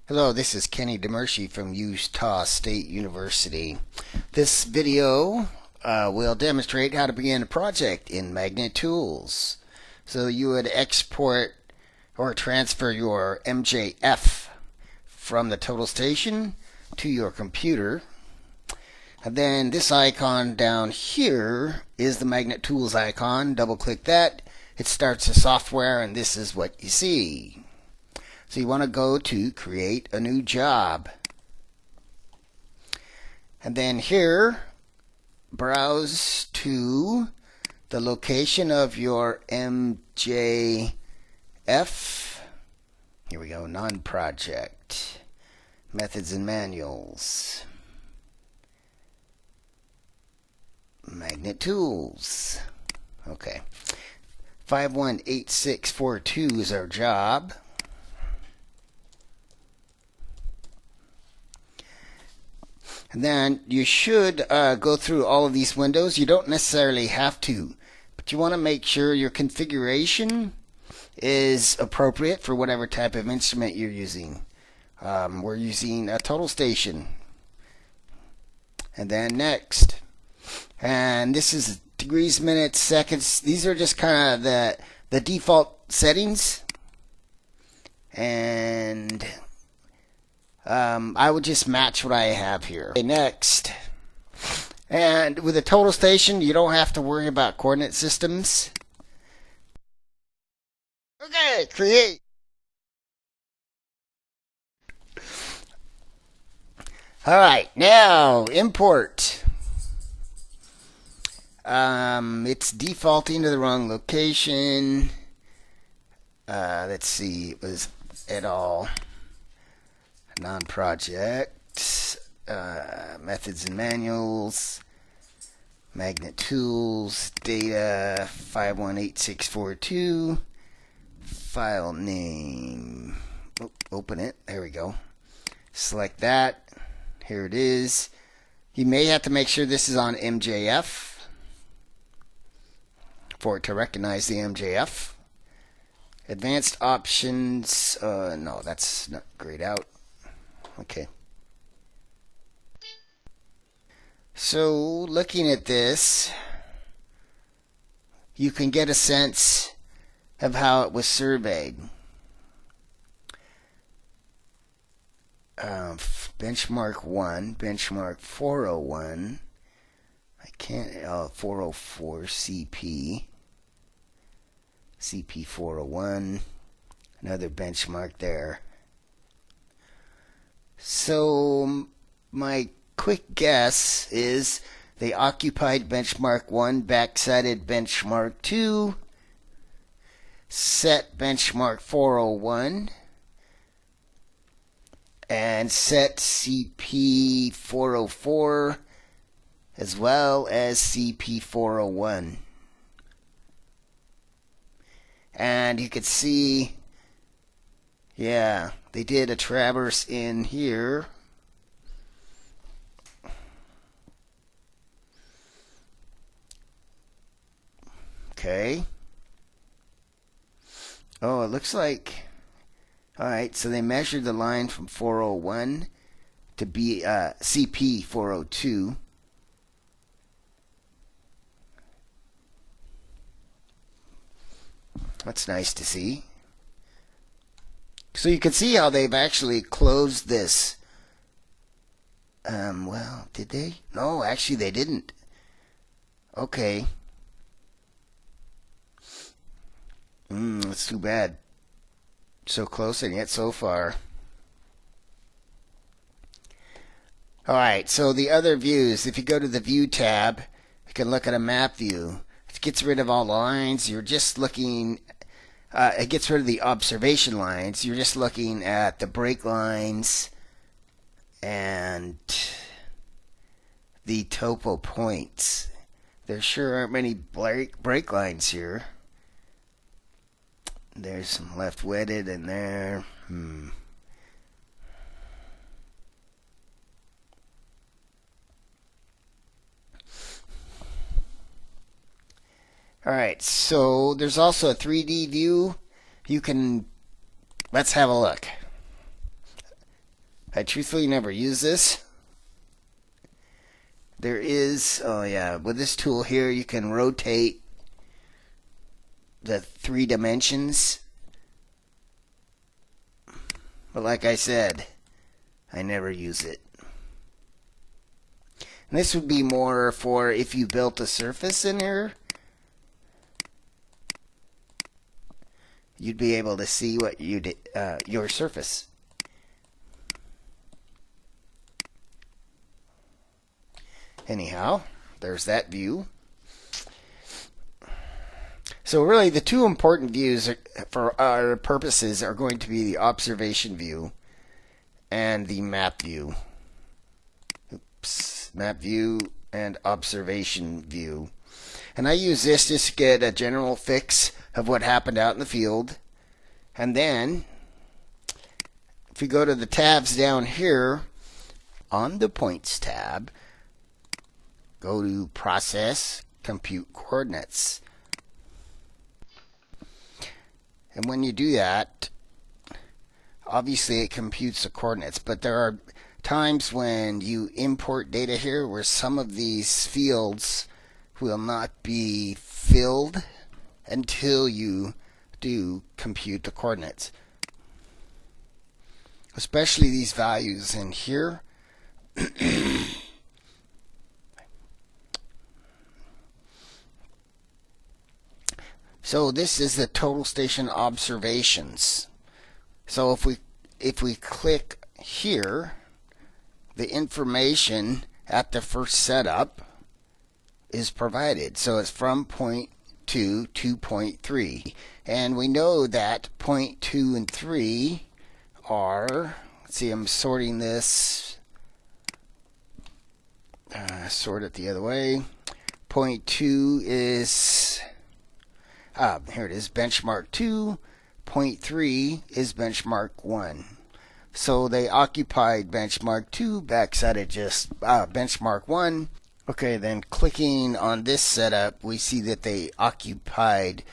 Hello, this is Kenny Demershi from Utah State University. This video will demonstrate how to begin a project in Magnet Tools. So you would export or transfer your MJF from the total station to your computer. And then this icon down here is the Magnet Tools icon. Double click that. It starts the software and this is what you see. So you want to go to create a new job. And then here, browse to the location of your MJF. Here we go, non-project. Methods and manuals. Magnet Tools. Okay. 518642 is our job. And then you should go through all of these windows. You don't necessarily have to, but you want to make sure your configuration is appropriate for whatever type of instrument you're using. We're using a total station. And then next. And this is degrees, minutes, seconds. These are just kind of the default settings. And I would just match what I have here. Okay, next. And with a total station, you don't have to worry about coordinate systems. Okay, create. Alright, now import. It's defaulting to the wrong location. Let's see, it was et al. Non-project, methods and manuals, magnet tools, data 518642, file name. Open it. There we go. Select that. Here it is. You may have to make sure this is on MJF for it to recognize the MJF. Advanced options. No, that's not grayed out. Okay. So looking at this, you can get a sense of how it was surveyed. Benchmark 1, benchmark 401. I can't, 404 CP. CP 401. Another benchmark there. So my quick guess is they occupied benchmark 1, backsided benchmark 2, set benchmark 401, and set CP 404 as well as CP 401. And you could see, yeah, they did a traverse in here. Okay. Oh, it looks like, alright, so they measured the line from 401 to be CP 402. That's nice to see. So you can see how they've actually closed this. Well, did they? No, actually they didn't. Okay. That's too bad. So close and yet so far. Alright, so the other views, if you go to the View tab, you can look at a map view. It gets rid of all the lines. You're just looking, it gets rid of the observation lines. You're just looking at the break lines and the topo points. There sure aren't many break lines here. There's some left wetted in there. Alright, so there's also a 3D view. You can, let's have a look. I truthfully never use this. There is, oh yeah, with this tool here you can rotate the 3 dimensions. But like I said, I never use it. And this would be more for if you built a surface in here. You'd be able to see what you did, your surface. Anyhow, there's that view. So really the 2 important views for our purposes are going to be the observation view and the map view. Oops, map view and observation view. And I use this just to get a general fix of what happened out in the field. And then if we go to the tabs down here on the Points tab, go to Process, Compute Coordinates. And when you do that, obviously it computes the coordinates, but there are times when you import data here where some of these fields will not be filled until you do compute the coordinates. Especially these values in here. So this is the total station observations. So if we click here, the information at the first setup is provided. So it's from point 2 to point 3. And we know that point 2 and 3 are, let's see, I'm sorting this, sort it the other way. Point 2 is, here it is, benchmark 2. Point 3 is benchmark 1. So they occupied benchmark 2, backside of just benchmark 1. Okay, then clicking on this setup, we see that they occupied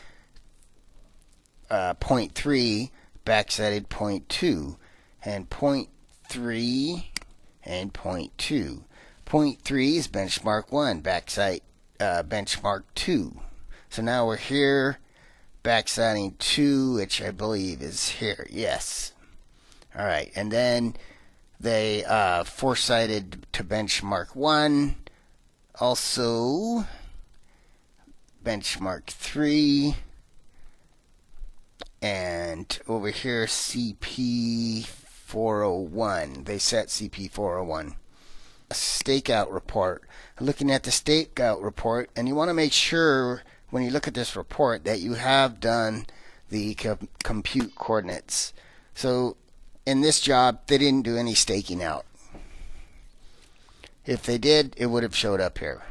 point 3, backsided point 2, and point 3 and point 2. Point 3 is benchmark 1, backside benchmark 2. So now we're here, backsiding 2, which I believe is here. Yes. All right, and then they foresighted to benchmark 1. Also, benchmark 3, and over here CP 401. They set CP 401. Stakeout report. Looking at the stakeout report, and you want to make sure when you look at this report that you have done the compute coordinates. So in this job, they didn't do any staking out. If they did, it would have showed up here.